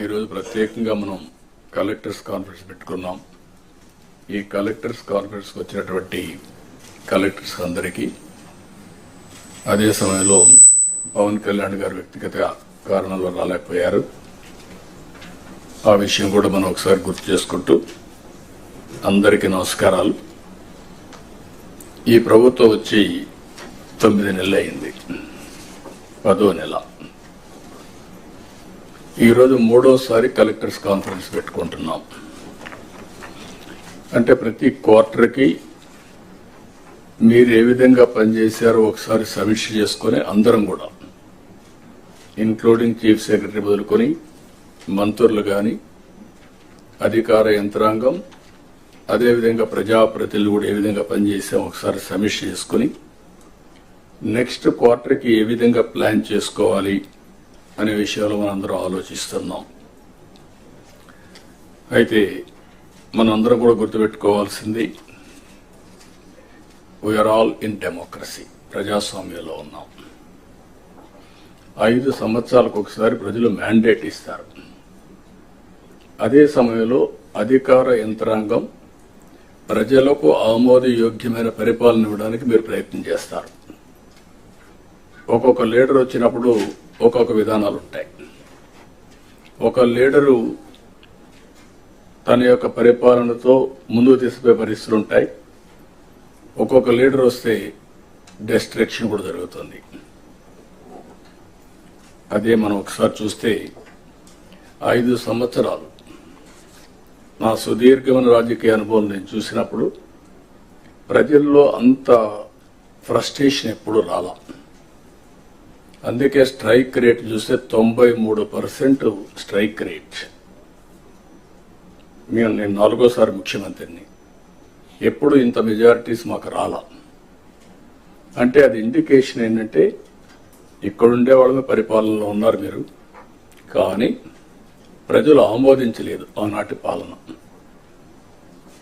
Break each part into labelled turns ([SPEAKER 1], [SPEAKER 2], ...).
[SPEAKER 1] ఈరోజు ప్రత్యేకంగా మనం కలెక్టర్స్ కాన్ఫరెన్స్ పెట్టుకున్నాం. ఈ కలెక్టర్స్ కాన్ఫరెన్స్కి వచ్చినటువంటి కలెక్టర్స్ అందరికీ, అదే సమయంలో పవన్ కళ్యాణ్ గారు వ్యక్తిగత కారణాల రాలేకపోయారు, ఆ విషయం కూడా మనం ఒకసారి గుర్తు చేసుకుంటూ అందరికీ నమస్కారాలు. ఈ ప్రభుత్వం వచ్చి 9 నెలలు అయింది, 10వ నెల. ఈరోజు 3వసారి కలెక్టర్స్ కాన్ఫరెన్స్ పెట్టుకుంటున్నాం. అంటే ప్రతి క్వార్టర్కి మీరు ఏ విధంగా పనిచేశారో ఒకసారి సమీక్ష చేసుకుని అందరం కూడా, ఇంక్లూడింగ్ చీఫ్ సెక్రటరీ మొదలుకొని మంత్రులు కానీ, అధికార యంత్రాంగం, అదేవిధంగా ప్రజాప్రతినిధులు కూడా ఏ విధంగా పనిచేసాం ఒకసారి సమీక్ష చేసుకుని నెక్స్ట్ క్వార్టర్కి ఏ విధంగా ప్లాన్ చేసుకోవాలి అనే విషయాలు మనందరం ఆలోచిస్తున్నాం. అయితే మనందరం కూడా గుర్తుపెట్టుకోవాల్సింది, వీఆర్ ఆల్ ఇన్ డెమోక్రసీ, ప్రజాస్వామ్యంలో ఉన్నాం. 5 సంవత్సరాలకు ఒకసారి ప్రజలు మ్యాండేట్ ఇస్తారు. అదే సమయంలో అధికార యంత్రాంగం ప్రజలకు ఆమోదయోగ్యమైన పరిపాలన ఇవ్వడానికి మీరు ప్రయత్నం చేస్తారు. ఒక్కొక్క లీడర్ వచ్చినప్పుడు ఒక్కొక్క విధానాలు ఉంటాయి. ఒక లీడరు తన యొక్క పరిపాలనతో ముందుకు తీసుకుపోయే పరిస్థితులు ఉంటాయి. ఒక్కొక్క లీడర్ వస్తే డిస్ట్రక్షన్ కూడా జరుగుతుంది. అదే మనం ఒకసారి చూస్తే 5 సంవత్సరాలు నా సుదీర్ఘమైన రాజకీయ అనుభవం నేను చూసినప్పుడు ప్రజల్లో అంత ఫ్రస్ట్రేషన్ ఎప్పుడు రాలా. అందుకే స్ట్రైక్ రేట్ చూస్తే 93% స్ట్రైక్ రేట్. నేను 4వసారి ముఖ్యమంత్రిని, ఎప్పుడు ఇంత మెజారిటీస్ మాకు రాలా. అంటే అది ఇండికేషన్ ఏంటంటే ఇక్కడుండే వాళ్ళమే పరిపాలనలో ఉన్నారు మీరు, కానీ ప్రజలు ఆమోదించలేదు ఆనాటి పాలన.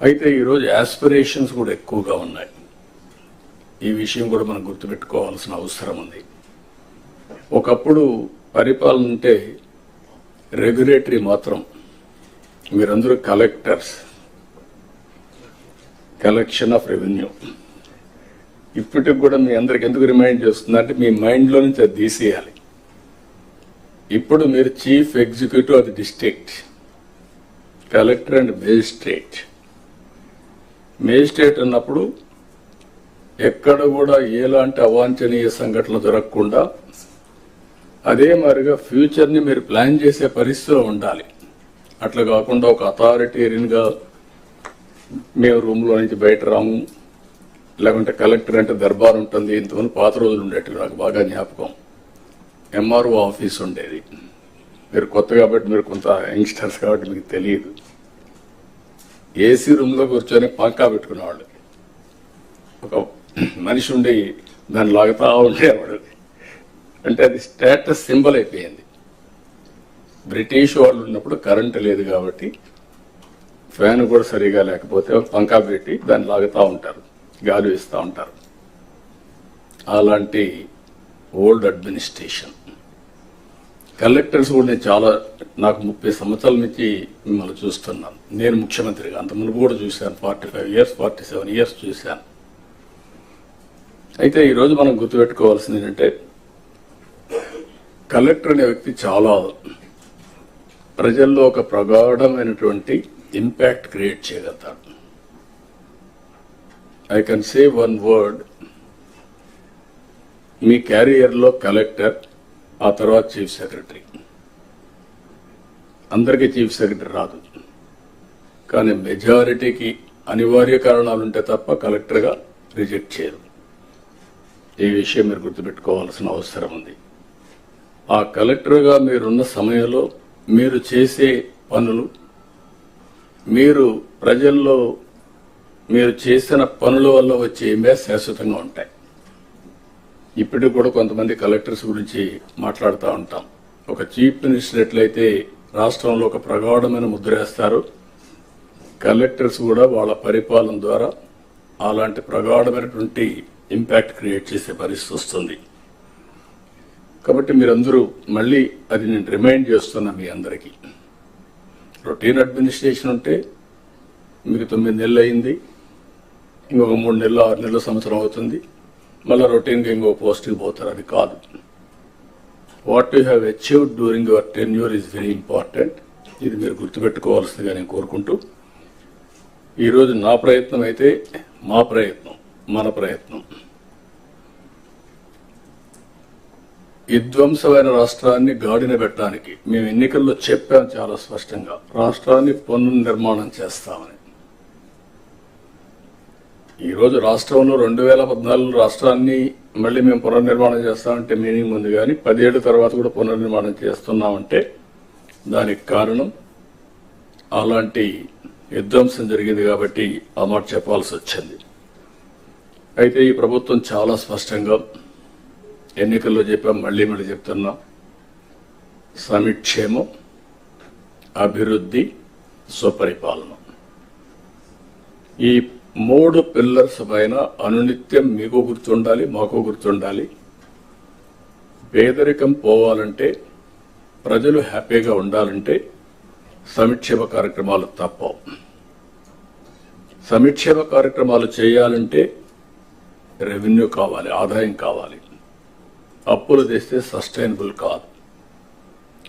[SPEAKER 1] అయితే ఈరోజు యాస్పిరేషన్స్ కూడా ఎక్కువగా ఉన్నాయి. ఈ విషయం కూడా మనం గుర్తుపెట్టుకోవాల్సిన అవసరం ఉంది. ఒకప్పుడు పరిపాలన అంటే రెగ్యులేటరీ మాత్రం, మీరందరూ కలెక్టర్స్, కలెక్షన్ ఆఫ్ రెవెన్యూ. ఇప్పటికి కూడా మీ అందరికి ఎందుకు రిమైండ్ చేస్తుందంటే మీ మైండ్లో నుంచి అది తీసేయాలి. ఇప్పుడు మీరు chief executive of the district, collector and magistrate. Magistrate అన్నప్పుడు ఎక్కడ కూడా ఎలాంటి అవాంఛనీయ సంఘటనలు జరగకుండా అదే మాదిరిగా ఫ్యూచర్ని మీరు ప్లాన్ చేసే పరిస్థితిలో ఉండాలి. అట్లా కాకుండా ఒక అథారిటేరియన్గా మేము రూమ్లో నుంచి బయట రాము, లేకుంటే కలెక్టర్ అంటే దర్బార్ ఉంటుంది. ఇంతమంది పాత రోజులు ఉండేవి, నాకు బాగా జ్ఞాపకం. ఎంఆర్ఓ ఆఫీస్ ఉండేది. మీరు కొత్త కాబట్టి, మీరు కొంత యంగ్స్టర్స్ కాబట్టి మీకు తెలియదు. ఏసీ రూమ్లో కూర్చొని పంకా పెట్టుకునేవాళ్ళు. ఒక మనిషి ఉండి దాన్ని లాగుతా ఉండేవాడు. అంటే అది స్టేటస్ సింబల్ అయిపోయింది. బ్రిటిష్ వాళ్ళు ఉన్నప్పుడు కరెంటు లేదు కాబట్టి ఫ్యాన్ కూడా సరిగా లేకపోతే ఒక పంకా పెట్టి దాన్ని లాగుతూ ఉంటారు, గాలి వేస్తూ ఉంటారు. అలాంటి ఓల్డ్ అడ్మినిస్ట్రేషన్. కలెక్టర్స్ కూడా నేను నాకు 30 సంవత్సరాల నుంచి మిమ్మల్ని చూస్తున్నాను. నేను ముఖ్యమంత్రిగా అంత మునుపు కూడా చూశాను, 45 ఇయర్స్ 47 ఇయర్స్ చూశాను. అయితే ఈరోజు మనం గుర్తుపెట్టుకోవాల్సింది ఏంటంటే, కలెక్టర్ అనే వ్యక్తి చాలా ప్రజల్లో ఒక ప్రగాఢమైనటువంటి ఇంపాక్ట్ క్రియేట్ చేయగలుగుతాడు. I can say one word, మీ క్యారియర్లో కలెక్టర్, ఆ తర్వాత చీఫ్ సెక్రటరీ. అందరికీ చీఫ్ సెక్రటరీ రాదు, కానీ మెజారిటీకి అనివార్య కారణాలుంటే తప్ప కలెక్టర్గా రిజెక్ట్ చేయరు. ఈ విషయం మీరు గుర్తుపెట్టుకోవాల్సిన అవసరం ఉంది. ఆ కలెక్టర్గా మీరున్న సమయంలో మీరు చేసే పనులు, మీరు ప్రజల్లో మీరు చేసిన పనుల వల్ల వచ్చే ఇంపాక్ట్ శాశ్వతంగా ఉంటాయి. ఇప్పటికి కూడా కొంతమంది కలెక్టర్స్ గురించి మాట్లాడుతూ ఉంటాం. ఒక చీఫ్ మినిస్టర్ ఎట్లయితే రాష్ట్రంలో ఒక ప్రగాఢమైన ముద్ర వేస్తారు, కలెక్టర్స్ కూడా వాళ్ళ పరిపాలన ద్వారా అలాంటి ప్రగాఢమైనటువంటి ఇంపాక్ట్ క్రియేట్ చేసే పరిస్థితి వస్తుంది. కాబట్టి మీరందరూ మళ్ళీ అది నేను రిమైండ్ చేస్తున్నా మీ అందరికీ, రొటీన్ అడ్మినిస్ట్రేషన్ ఉంటే మీకు 9 నెలలు అయింది, ఇంకొక 3 నెలలు 6 నెలలు సంవత్సరం అవుతుంది, మళ్ళీ రొటీన్గా ఇంకో పోస్ట్కి పోతారు. అది కాదు. What you have achieved during your tenure is very important. ఇది మీరు గుర్తుపెట్టుకోవాల్సిందిగా నేను కోరుకుంటూ, ఈరోజు నా ప్రయత్నం అయితే మా ప్రయత్నం, మన ప్రయత్నం విధ్వంసమైన రాష్ట్రాన్ని గాడిన పెట్టడానికి మేము ఎన్నికల్లో చెప్పాం చాలా స్పష్టంగా, రాష్ట్రాన్ని పునర్నిర్మాణం చేస్తామని. ఈరోజు రాష్ట్రంలో 2014 రాష్ట్రాన్ని మళ్ళీ మేము పునర్నిర్మాణం చేస్తామంటే మీనింగ్ ఉంది, కానీ 10 ఏళ్ల తర్వాత కూడా పునర్నిర్మాణం చేస్తున్నామంటే దానికి కారణం అలాంటి విధ్వంసం జరిగింది కాబట్టి ఆ మాట చెప్పాల్సి వచ్చింది. అయితే ఈ ప్రభుత్వం చాలా స్పష్టంగా ఎన్నికల్లో చెప్పాం, మళ్ళీ చెప్తున్నా, సమిక్షేమం, అభివృద్ధి, సుపరిపాలన, ఈ 3 పిల్లర్స్ పైన అనునిత్యం మీకు గుర్తుండాలి, మాకు గుర్తుండాలి. పేదరికం పోవాలంటే, ప్రజలు హ్యాపీగా ఉండాలంటే సంక్షేమ కార్యక్రమాలు తప్పవు. సంక్షేమ కార్యక్రమాలు చేయాలంటే రెవెన్యూ కావాలి, ఆదాయం కావాలి. అప్పులు తెస్తే సస్టైనబుల్ కాదు.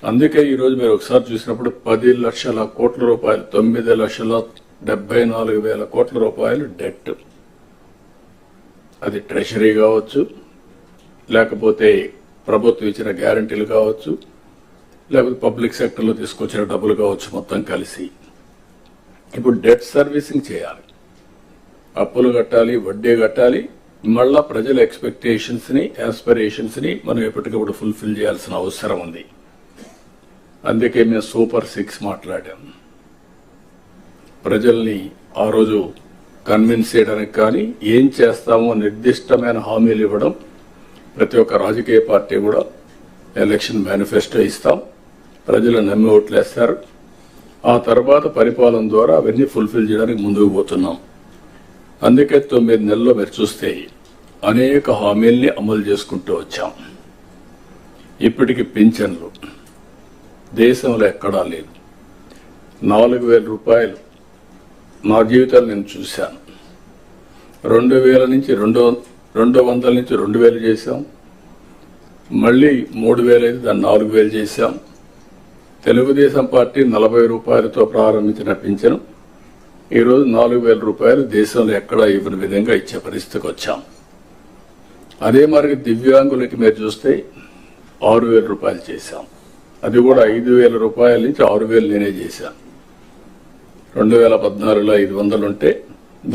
[SPEAKER 1] అందుకే ఈరోజు మీరు ఒకసారి చూసినప్పుడు 10 లక్షల కోట్ల రూపాయలు, 9,74,000 కోట్ల రూపాయలు డెట్. అది ట్రెషరీ కావచ్చు, లేకపోతే ప్రభుత్వం ఇచ్చిన గ్యారంటీలు కావచ్చు, లేకపోతే పబ్లిక్ సెక్టర్లో తీసుకొచ్చిన డబ్బులు కావచ్చు, మొత్తం కలిసి ఇప్పుడు డెట్ సర్వీసింగ్ చేయాలి, అప్పులు కట్టాలి, వడ్డీ కట్టాలి. మళ్ళా ప్రజల ఎక్స్పెక్టేషన్స్ ని, ఆస్పిరేషన్స్ ని మనం ఎప్పటికప్పుడు ఫుల్ఫిల్ చేయాల్సిన అవసరం ఉంది. అందుకే మేము సూపర్ 6 మాట్లాడాం. ప్రజల్ని ఆ రోజు కన్విన్స్ చేయడానికి కానీ, ఏం చేస్తామో నిర్దిష్టమైన హామీలు ఇవ్వడం. ప్రతి ఒక్క రాజకీయ పార్టీ కూడా ఎలక్షన్ మేనిఫెస్టో ఇస్తాం, ప్రజలు నమ్మి ఓట్లేస్తారు. ఆ తర్వాత పరిపాలన ద్వారా అవన్నీ ఫుల్ఫిల్ చేయడానికి ముందుకు పోతున్నాం. అందుకే 9 నెలల్లో మీరు చూస్తే అనేక హామీల్ని అమలు చేసుకుంటూ వచ్చాం. ఇప్పటికి పింఛన్లు దేశంలో ఎక్కడా లేదు. 4,000 రూపాయలు నా జీవితాలు నేను చూశాను. 2,000 నుంచి 200 నుంచి 2,000 చేశాం. మళ్ళీ 3,000 అయితే దాన్ని 4,000 చేశాం. తెలుగుదేశం పార్టీ 40 రూపాయలతో ప్రారంభించిన పింఛను ఈరోజు 4,000 రూపాయలు దేశంలో ఎక్కడా ఇవ్వని విధంగా ఇచ్చే పరిస్థితికి వచ్చాం. అదే మరి దివ్యాంగులకి మీరు చూస్తే 6,000 రూపాయలు చేశాం. అది కూడా 5,000 రూపాయల నుంచి 6,000 నేనే చేశాను. 2014లో 500 ఉంటే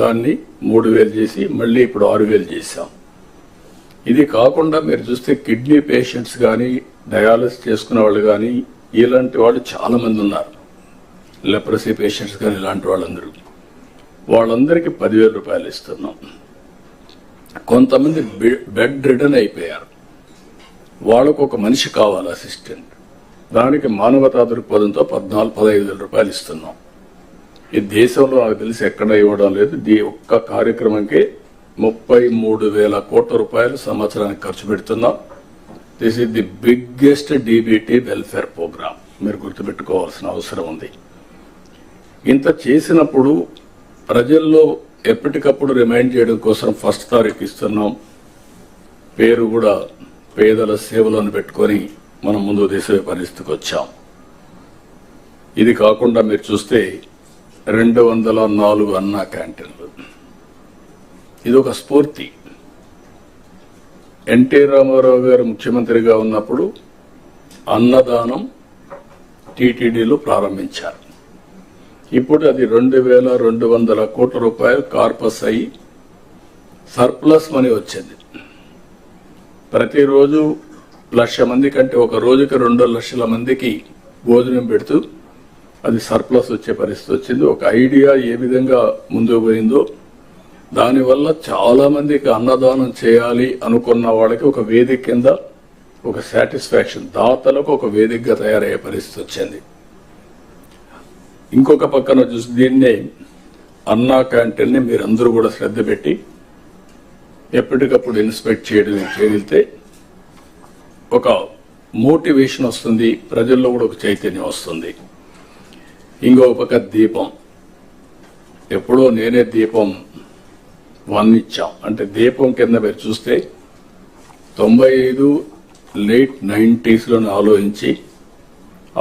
[SPEAKER 1] దాన్ని 3,000 చేసి మళ్ళీ ఇప్పుడు 6,000 చేశాం. ఇది కాకుండా మీరు చూస్తే కిడ్నీ పేషెంట్స్ కానీ, డయాలసిస్ చేసుకునే వాళ్ళు కానీ, ఇలాంటి వాళ్ళు చాలా మంది ఉన్నారు. లెప్రసీ పేషెంట్స్ కానీ ఇలాంటి వాళ్ళందరికీ 10,000 రూపాయలు ఇస్తున్నాం. కొంతమంది బెడ్ రిడన్ అయిపోయారు, వాళ్ళకు ఒక మనిషి కావాలి, అసిస్టెంట్. దానికి మానవతా దృక్పథంతో 14-15,000 రూపాయలు ఇస్తున్నాం. ఈ దేశంలో నాకు తెలిసి ఎక్కడ ఇవ్వడం లేదు. ఈ ఒక్క కార్యక్రమంకే 33,000 కోట్ల రూపాయలు సంవత్సరానికి ఖర్చు పెడుతున్నాం. This is the biggest DBT welfare program. మీరు గుర్తుపెట్టుకోవాల్సిన అవసరం ఉంది. ఇంత చేసినప్పుడు ప్రజల్లో ఎప్పటికప్పుడు రిమైండ్ చేయడం కోసం 1 తారీఖు ఇస్తున్నాం. పేరు కూడా పేదల సేవలను పెట్టుకొని మనం ముందు తీసే పరిస్థితికి వచ్చాం. ఇది కాకుండా మీరు చూస్తే 204 అన్నా క్యాంటీన్లు. ఇది ఒక స్ఫూర్తి. ఎన్టీ రామారావు గారు ముఖ్యమంత్రిగా ఉన్నప్పుడు అన్నదానం టీటీడీలో ప్రారంభించారు. ఇప్పుడు అది 2,200 కోట్ల రూపాయలు కార్పస్ అయ్యి సర్ప్లస్ మనీ వచ్చింది. ప్రతిరోజు 1,00,000 మంది కంటే ఒక రోజుకి 2 లక్షల మందికి భోజనం పెడుతూ అది సర్ప్లస్ వచ్చే పరిస్థితి వచ్చింది. ఒక ఐడియా ఏ విధంగా ముందుకు పోయిందో, దానివల్ల చాలా మందికి అన్నదానం చేయాలి అనుకున్న వాళ్ళకి ఒక వేదిక కింద ఒక సాటిస్ఫాక్షన్, దాతలకు ఒక వేదికగా తయారయ్యే పరిస్థితి వచ్చింది. ఇంకొక పక్కన చూసి దీన్నే అన్నా క్యాంటీన్ని మీరందరూ కూడా శ్రద్ధ పెట్టి ఎప్పటికప్పుడు ఇన్స్పెక్ట్ చేయగలిగితే ఒక మోటివేషన్ వస్తుంది, ప్రజల్లో కూడా ఒక చైతన్యం వస్తుంది. ఇంకో పక్క దీపం, ఎప్పుడో నేనే దీపం 1 ఇచ్చాం. అంటే దీపం కింద మీరు చూస్తే 95 లేట్ 90s ఆలోచించి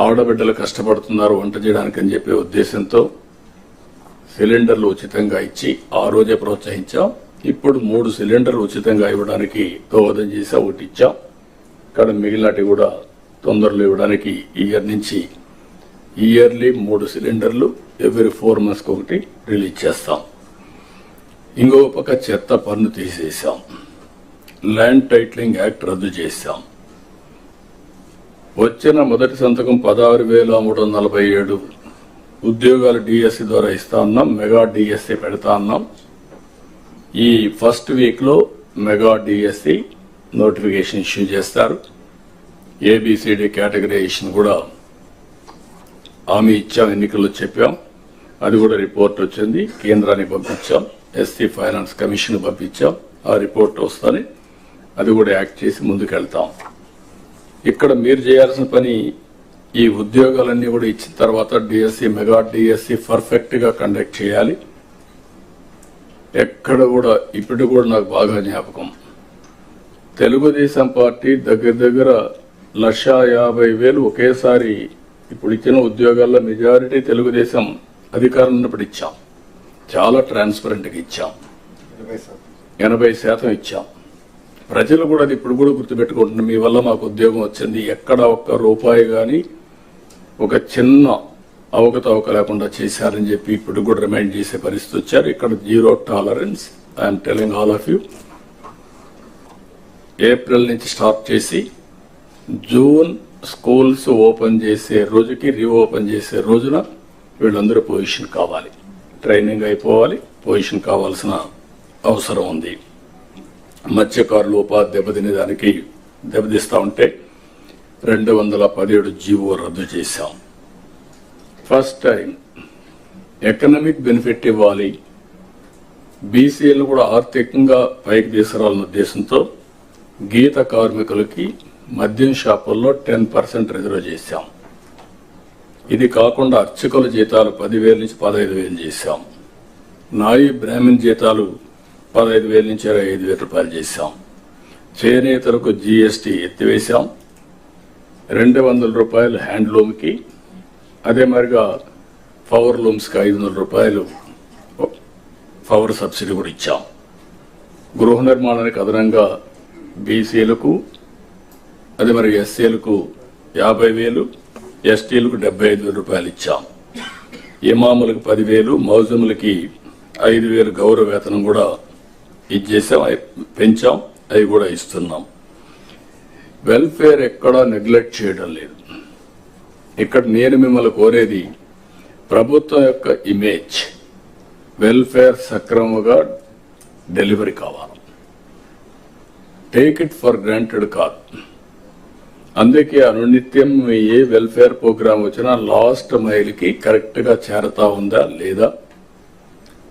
[SPEAKER 1] ఆడబిడ్డలు కష్టపడుతున్నారు వంట చేయడానికి అని చెప్పే ఉద్దేశంతో సిలిండర్లు ఉచితంగా ఇచ్చి ఆ రోజే ప్రోత్సహించాం. ఇప్పుడు 3 సిలిండర్లు ఉచితంగా ఇవ్వడానికి దోహదం చేసి ఒకటి ఇచ్చాం. ఇక్కడ మిగిలినటి కూడా తొందరలో ఇవ్వడానికి ఇయర్ నుంచి ఇయర్లీ 3 సిలిండర్లు ఎవ్రీ 4 months ఒకటి రిలీజ్ చేస్తాం. ఇంకో పక్క చెత్త పన్ను తీసేశాం. ల్యాండ్ టైటిలింగ్ యాక్ట్ రద్దు చేశాం. వచ్చిన మొదటి సంతకం 16,347 ఉద్యోగాలు డిఎస్సి ద్వారా ఇస్తా ఉన్నాం. మెగా డిఎస్సి పెడతా ఉన్నాం. ఈ ఫస్ట్ వీక్ లో మెగా డిఎస్సి నోటిఫికేషన్ ఇష్యూ చేస్తారు. ఏబిసిడి కేటగరైజేషన్ కూడా హామీ ఇచ్చాం, ఎన్నికల్లో చెప్పాం. అది కూడా రిపోర్ట్ వచ్చింది, కేంద్రానికి పంపించాం. ఎస్సీ ఫైనాన్స్ కమిషన్ పంపించాం. ఆ రిపోర్ట్ వస్తానే అది కూడా యాక్ట్ చేసి ముందుకెళ్తాం. ఇక్కడ మీరు చేయాల్సిన పని ఈ ఉద్యోగాలన్నీ కూడా ఇచ్చిన తర్వాత డిఎస్సి మెగా డిఎస్సి పర్ఫెక్ట్ గా కండక్ట్ చేయాలి. ఎక్కడ కూడా ఇప్పుడు కూడా నాకు బాగా జ్ఞాపకం, తెలుగుదేశం పార్టీ దగ్గర 1,50,000 ఒకేసారి ఇప్పుడు ఇచ్చిన ఉద్యోగాల్లో మెజారిటీ తెలుగుదేశం అధికారంలో ఉన్నప్పుడు ఇచ్చాం. చాలా ట్రాన్స్పరెంట్ గా ఇచ్చాం. 80% ఇచ్చాం. ప్రజలు కూడా అది ఇప్పుడు కూడా గుర్తుపెట్టుకుంటున్నారు. మీ వల్ల మాకు ఉద్యోగం వచ్చింది, ఎక్కడ ఒక్క రూపాయి గాని ఒక చిన్న అవకతవక లేకుండా చేశారని చెప్పి ఇప్పుడు కూడా రిమైండ్ చేసే పరిస్థితి వచ్చారు. ఇక్కడ 0 tolerance. I'm telling all of you. April నుంచి స్టార్ట్ చేసి జూన్ స్కూల్స్ ఓపెన్ చేసే రోజుకి రీఓపెన్ చేసే రోజున వీళ్ళందరూ పొజిషన్ కావాలి, ట్రైనింగ్ అయిపోవాలి, పొజిషన్ కావాల్సిన అవసరం ఉంది. మత్స్యకారులు ఉపాధి దెబ్బతినేదానికి దెబ్బతీస్తా ఉంటే 217 జీవో రద్దు చేశాం. ఫస్ట్ టైం ఎకనామిక్ బెనిఫిట్ ఇవ్వాలి, బీసీలు కూడా ఆర్థికంగా పైకి తీసుకురావాలన్న ఉద్దేశంతో గీత కార్మికులకి మద్యం షాపుల్లో 10% రిజర్వ్ చేశాం. ఇది కాకుండా అర్చకుల జీతాలు 10,000 నుంచి 15,000 చేశాం. నాయి బ్రాహ్మణ్ జీతాలు 15,000 నుంచి 25,000 రూపాయలు చేశాం. చేనేతలకు జీఎస్టీ ఎత్తివేశాం. 200 రూపాయలు హ్యాండ్లూమ్ కి, అదే మరిగా పవర్ లూమ్స్ కి 500 రూపాయలు పవర్ సబ్సిడీ కూడా ఇచ్చాం. గృహ నిర్మాణానికి అదనంగా బీసీలకు, అదే మరి ఎస్సీలకు 50,000, ఎస్టీలకు 75,000 రూపాయలు ఇచ్చాం. ఇమాములకు 10,000, మౌజములకి 5,000 గౌరవ వేతనం కూడా ఇచ్చేసాం, పెంచాం. అవి కూడా ఇస్తున్నాం. వెల్ఫేర్ ఎక్కడా నెగ్లెక్ట్ చేయడం లేదు. ఇక్కడ నేను మిమ్మల్ని కోరేది ప్రభుత్వం యొక్క ఇమేజ్, వెల్ఫేర్ సక్రమంగా డెలివరీ కావాలి. టేక్ ఇట్ ఫర్ గ్రాంటెడ్ కాదు. అందుకే అనునిత్యం ఏ వెల్ఫేర్ ప్రోగ్రామ్ వచ్చినా లాస్ట్ మైల్ కి కరెక్ట్ గా చేరతా ఉందా లేదా,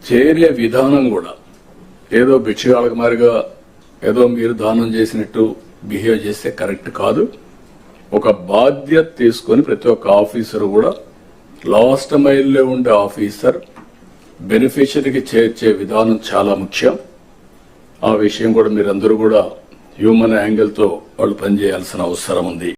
[SPEAKER 1] చేరే విధానం కూడా ఏదో భిక్షగాళ్ళకి మారిగా ఏదో మీరు దానం చేసినట్టు బిహేవ్ చేస్తే కరెక్ట్ కాదు. ఒక బాధ్యత తీసుకొని ప్రతి ఒక్క ఆఫీసర్ కూడా లాస్ట్ మైల్లో ఉండే ఆఫీసర్ బెనిఫిషరీకి చేర్చే విధానం చాలా ముఖ్యం. ఆ విషయం కూడా మీరందరూ కూడా హ్యూమన్ యాంగిల్ తో వాళ్ళు పనిచేయాల్సిన అవసరం ఉంది.